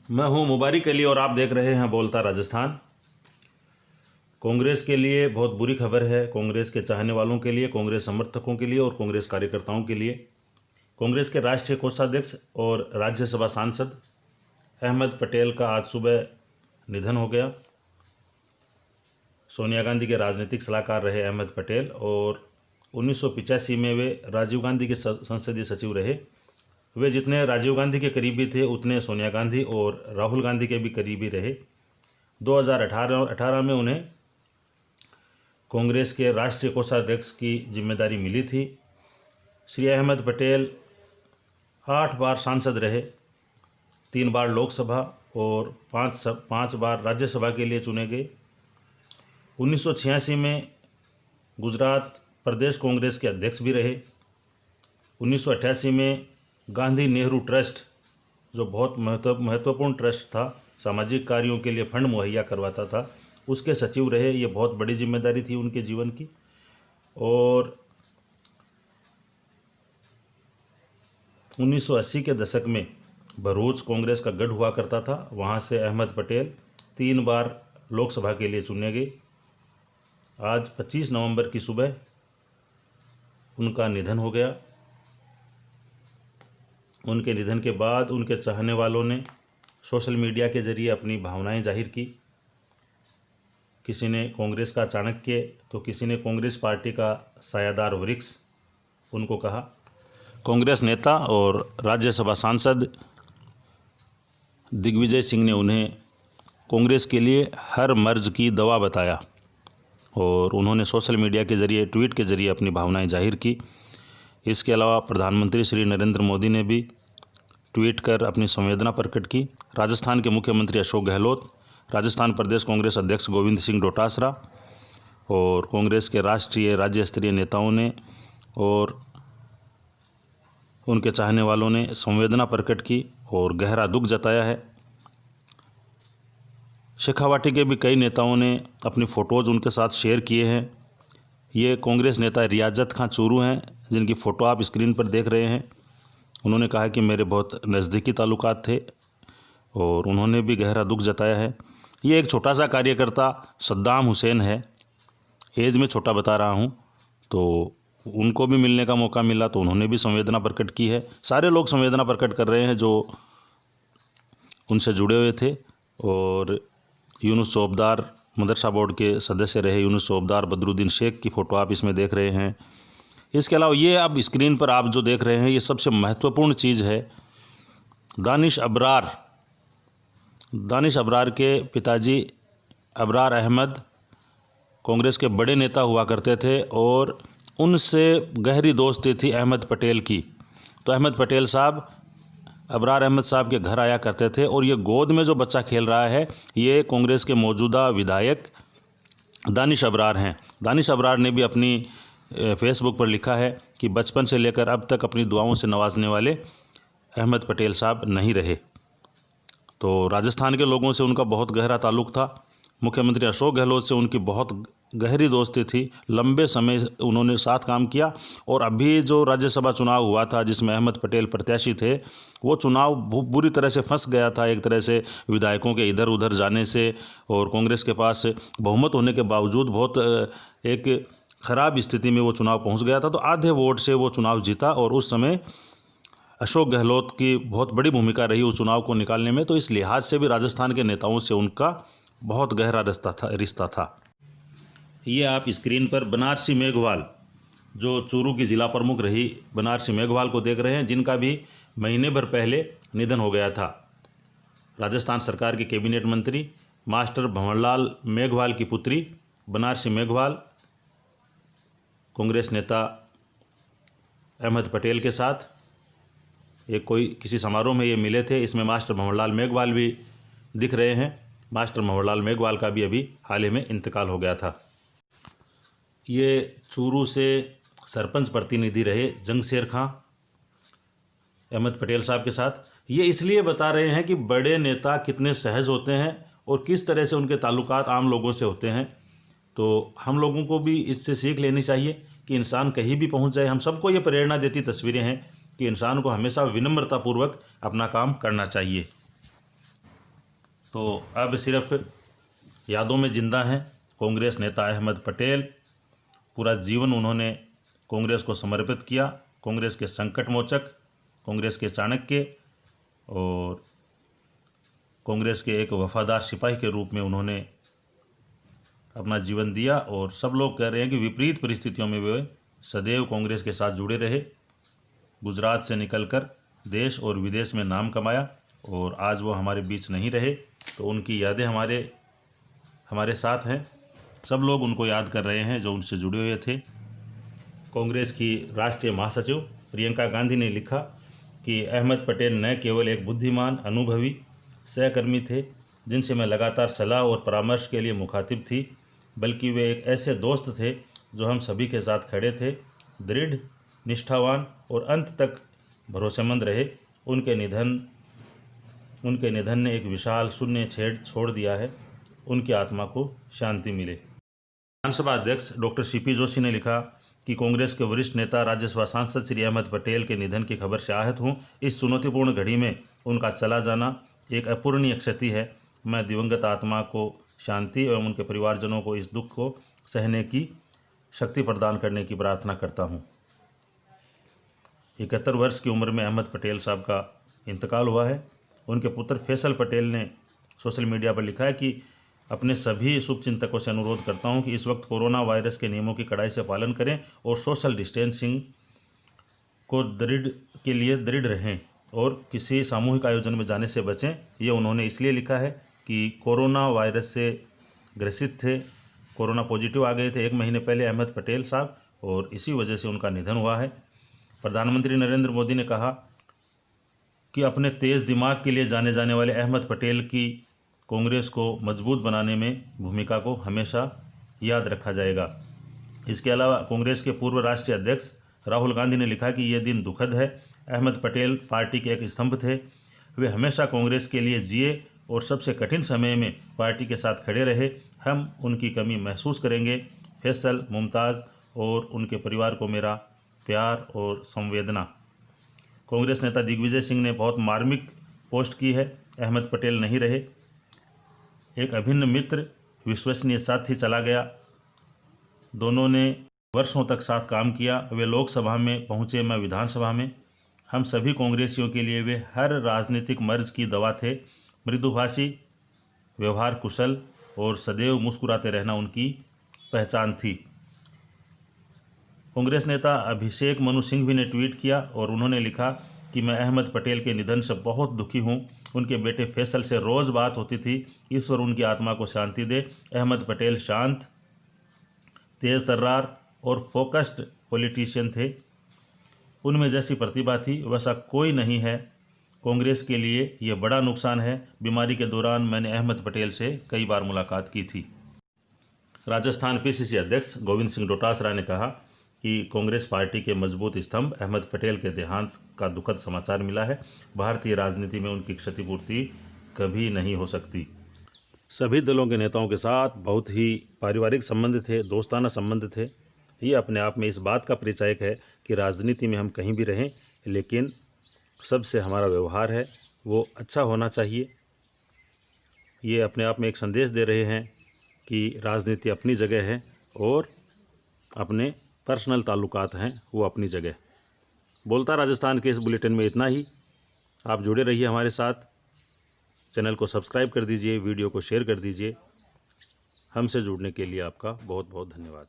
मैं हूं मुबारिक अली और आप देख रहे हैं बोलता राजस्थान। कांग्रेस के लिए बहुत बुरी खबर है। कांग्रेस के चाहने वालों के लिए, कांग्रेस समर्थकों के लिए और कांग्रेस कार्यकर्ताओं के लिए। कांग्रेस के राष्ट्रीय कोषाध्यक्ष और राज्यसभा सांसद अहमद पटेल का आज सुबह निधन हो गया। सोनिया गांधी के राजनीतिक सलाहकार रहे अहमद पटेल और 1985 में वे राजीव गांधी के संसदीय सचिव रहे। वे जितने राजीव गांधी के करीबी थे उतने सोनिया गांधी और राहुल गांधी के भी करीबी रहे। 2018 में उन्हें कांग्रेस के राष्ट्रीय कोषाध्यक्ष की जिम्मेदारी मिली थी। श्री अहमद पटेल 8 बार सांसद रहे, 3 बार लोकसभा और 5 बार राज्यसभा के लिए चुने गए। 1986 में गुजरात प्रदेश कांग्रेस के अध्यक्ष भी रहे। 1988 में गांधी नेहरू ट्रस्ट, जो बहुत महत्वपूर्ण ट्रस्ट था, सामाजिक कार्यों के लिए फंड मुहैया करवाता था, उसके सचिव रहे। ये बहुत बड़ी जिम्मेदारी थी उनके जीवन की। और 1980 के दशक में भरूच कांग्रेस का गढ़ हुआ करता था, वहाँ से अहमद पटेल 3 बार लोकसभा के लिए चुने गए। आज 25 नवंबर की सुबह उनका निधन हो गया। उनके निधन के बाद उनके चाहने वालों ने सोशल मीडिया के ज़रिए अपनी भावनाएं जाहिर की। किसी ने कांग्रेस का चाणक्य तो किसी ने कांग्रेस पार्टी का सायादार वृक्ष उनको कहा। कांग्रेस नेता और राज्यसभा सांसद दिग्विजय सिंह ने उन्हें कांग्रेस के लिए हर मर्ज की दवा बताया और उन्होंने सोशल मीडिया के ज़रिए, ट्वीट के ज़रिए अपनी भावनाएं जाहिर की। इसके अलावा प्रधानमंत्री श्री नरेंद्र मोदी ने भी ट्वीट कर अपनी संवेदना प्रकट की। राजस्थान के मुख्यमंत्री अशोक गहलोत, राजस्थान प्रदेश कांग्रेस अध्यक्ष गोविंद सिंह डोटासरा और कांग्रेस के राष्ट्रीय राज्य स्तरीय नेताओं ने और उनके चाहने वालों ने संवेदना प्रकट की और गहरा दुख जताया है। शेखावाटी के भी कई नेताओं ने अपनी फ़ोटोज़ उनके साथ शेयर किए हैं। ये कांग्रेस नेता रियाजत खां चूरू हैं, जिनकी फ़ोटो आप स्क्रीन पर देख रहे हैं। उन्होंने कहा कि मेरे बहुत नज़दीकी ताल्लुकात थे और उन्होंने भी गहरा दुख जताया है। ये एक छोटा सा कार्यकर्ता सद्दाम हुसैन है, एज में छोटा बता रहा हूँ, तो उनको भी मिलने का मौका मिला तो उन्होंने भी संवेदना प्रकट की है। सारे लोग संवेदना प्रकट कर रहे हैं जो उनसे जुड़े हुए थे। और यूनुस चौबदार, मदरसा बोर्ड के सदस्य रहे यूनुस चौबदार, बदरुद्दीन शेख की फ़ोटो आप इसमें देख रहे हैं। इसके अलावा ये अब स्क्रीन पर आप जो देख रहे हैं, ये सबसे महत्वपूर्ण चीज़ है। दानिश अबरार के पिताजी अबरार अहमद कांग्रेस के बड़े नेता हुआ करते थे और उनसे गहरी दोस्ती थी अहमद पटेल की। तो अहमद पटेल साहब अबरार अहमद साहब के घर आया करते थे और ये गोद में जो बच्चा खेल रहा है, ये कांग्रेस के मौजूदा विधायक दानिश अबरार हैं। दानिश अबरार ने भी अपनी फेसबुक पर लिखा है कि बचपन से लेकर अब तक अपनी दुआओं से नवाजने वाले अहमद पटेल साहब नहीं रहे। तो राजस्थान के लोगों से उनका बहुत गहरा ताल्लुक़ था। मुख्यमंत्री अशोक गहलोत से उनकी बहुत गहरी दोस्ती थी, लंबे समय उन्होंने साथ काम किया। और अभी जो राज्यसभा चुनाव हुआ था जिसमें अहमद पटेल प्रत्याशी थे, वो चुनाव बुरी तरह से फंस गया था, एक तरह से विधायकों के इधर उधर जाने से। और कांग्रेस के पास बहुमत होने के बावजूद बहुत एक ख़राब स्थिति में वो चुनाव पहुंच गया था। तो आधे वोट से वो चुनाव जीता और उस समय अशोक गहलोत की बहुत बड़ी भूमिका रही उस चुनाव को निकालने में। तो इस लिहाज से भी राजस्थान के नेताओं से उनका बहुत गहरा रिश्ता था। ये आप स्क्रीन पर बनारसी मेघवाल, जो चूरू की ज़िला प्रमुख रही बनारसी मेघवाल को देख रहे हैं, जिनका भी महीने भर पहले निधन हो गया था। राजस्थान सरकार के कैबिनेट मंत्री मास्टर भंवरलाल मेघवाल की पुत्री बनारसी मेघवाल कांग्रेस नेता अहमद पटेल के साथ किसी समारोह में ये मिले थे। इसमें मास्टर भंवरलाल मेघवाल भी दिख रहे हैं। मास्टर भंवरलाल मेघवाल का भी अभी हाल ही में इंतकाल हो गया था। ये चूरू से सरपंच प्रतिनिधि रहे जंगशेर खां अहमद पटेल साहब के साथ। ये इसलिए बता रहे हैं कि बड़े नेता कितने सहज होते हैं और किस तरह से उनके ताल्लुकात आम लोगों से होते हैं। तो हम लोगों को भी इससे सीख लेनी चाहिए कि इंसान कहीं भी पहुंच जाए। हम सबको ये प्रेरणा देती तस्वीरें हैं कि इंसान को हमेशा विनम्रतापूर्वक अपना काम करना चाहिए। तो अब सिर्फ यादों में जिंदा हैं कांग्रेस नेता अहमद पटेल। पूरा जीवन उन्होंने कांग्रेस को समर्पित किया। कांग्रेस के संकट मोचक, कांग्रेस के चाणक्य और कांग्रेस के एक वफादार सिपाही के रूप में उन्होंने अपना जीवन दिया। और सब लोग कह रहे हैं कि विपरीत परिस्थितियों में वे सदैव कांग्रेस के साथ जुड़े रहे। गुजरात से निकलकर देश और विदेश में नाम कमाया और आज वो हमारे बीच नहीं रहे, तो उनकी यादें हमारे साथ हैं। सब लोग उनको याद कर रहे हैं जो उनसे जुड़े हुए थे। कांग्रेस की राष्ट्रीय महासचिव प्रियंका गांधी ने लिखा कि अहमद पटेल न केवल एक बुद्धिमान, अनुभवी सहकर्मी थे जिनसे मैं लगातार सलाह और परामर्श के लिए मुखातिब थी, बल्कि वे एक ऐसे दोस्त थे जो हम सभी के साथ खड़े थे, दृढ़, निष्ठावान और अंत तक भरोसेमंद रहे। उनके निधन ने एक विशाल शून्य छेद छोड़ दिया है। उनकी आत्मा को शांति मिले। विधानसभा अध्यक्ष डॉक्टर सीपी जोशी ने लिखा कि कांग्रेस के वरिष्ठ नेता, राज्यसभा सांसद श्री अहमद पटेल के निधन की खबर से आहत हूँ। इस चुनौतीपूर्ण घड़ी में उनका चला जाना एक अपूरणीय क्षति है। मैं दिवंगत आत्मा को शांति एवं उनके परिवारजनों को इस दुख को सहने की शक्ति प्रदान करने की प्रार्थना करता हूँ। 71 वर्ष की उम्र में अहमद पटेल साहब का इंतकाल हुआ है। उनके पुत्र फैसल पटेल ने सोशल मीडिया पर लिखा है कि अपने सभी शुभचिंतकों से अनुरोध करता हूं कि इस वक्त कोरोना वायरस के नियमों की कड़ाई से पालन करें और सोशल डिस्टेंसिंग के लिए दृढ़ रहें और किसी सामूहिक आयोजन में जाने से बचें। ये उन्होंने इसलिए लिखा है कि कोरोना वायरस से ग्रसित थे, कोरोना पॉजिटिव आ गए थे 1 महीने पहले अहमद पटेल साहब, और इसी वजह से उनका निधन हुआ है। प्रधानमंत्री नरेंद्र मोदी ने कहा कि अपने तेज़ दिमाग के लिए जाने जाने वाले अहमद पटेल की कांग्रेस को मजबूत बनाने में भूमिका को हमेशा याद रखा जाएगा। इसके अलावा कांग्रेस के पूर्व राष्ट्रीय अध्यक्ष राहुल गांधी ने लिखा कि यह दिन दुखद है। अहमद पटेल पार्टी के एक स्तंभ थे। वे हमेशा कांग्रेस के लिए जिए और सबसे कठिन समय में पार्टी के साथ खड़े रहे। हम उनकी कमी महसूस करेंगे। फैसल, मुमताज़ और उनके परिवार को मेरा प्यार और संवेदना। कांग्रेस नेता दिग्विजय सिंह ने बहुत मार्मिक पोस्ट की है। अहमद पटेल नहीं रहे, एक अभिन्न मित्र, विश्वसनीय साथी चला गया। दोनों ने वर्षों तक साथ काम किया। वे लोकसभा में पहुँचे, मैं विधानसभा में। हम सभी कांग्रेसियों के लिए वे हर राजनीतिक मर्ज की दवा थे। मृदुभाषी, व्यवहार कुशल और सदैव मुस्कुराते रहना उनकी पहचान थी। कांग्रेस नेता अभिषेक मनु सिंघवी ने ट्वीट किया और उन्होंने लिखा कि मैं अहमद पटेल के निधन से बहुत दुखी हूँ। उनके बेटे फैसल से रोज़ बात होती थी। ईश्वर उनकी आत्मा को शांति दे। अहमद पटेल शांत, तेज़ तर्रार और फोकस्ड पॉलिटिशियन थे। उनमें जैसी प्रतिभा थी वैसा कोई नहीं है। कांग्रेस के लिए ये बड़ा नुकसान है। बीमारी के दौरान मैंने अहमद पटेल से कई बार मुलाकात की थी। राजस्थान पीसीसी अध्यक्ष गोविंद सिंह डोटासरा ने कहा कि कांग्रेस पार्टी के मजबूत स्तंभ अहमद पटेल के देहांत का दुखद समाचार मिला है। भारतीय राजनीति में उनकी क्षतिपूर्ति कभी नहीं हो सकती। सभी दलों के नेताओं के साथ बहुत ही पारिवारिक संबंध थे, दोस्ताना संबंध थे। ये अपने आप में इस बात का परिचायक है कि राजनीति में हम कहीं भी रहें, लेकिन सबसे हमारा व्यवहार है वो अच्छा होना चाहिए। ये अपने आप में एक संदेश दे रहे हैं कि राजनीति अपनी जगह है और अपने पर्सनल ताल्लुकात हैं वो अपनी जगह। बोलता राजस्थान के इस बुलेटिन में इतना ही। आप जुड़े रहिए हमारे साथ। चैनल को सब्सक्राइब कर दीजिए, वीडियो को शेयर कर दीजिए। हमसे जुड़ने के लिए आपका बहुत बहुत धन्यवाद।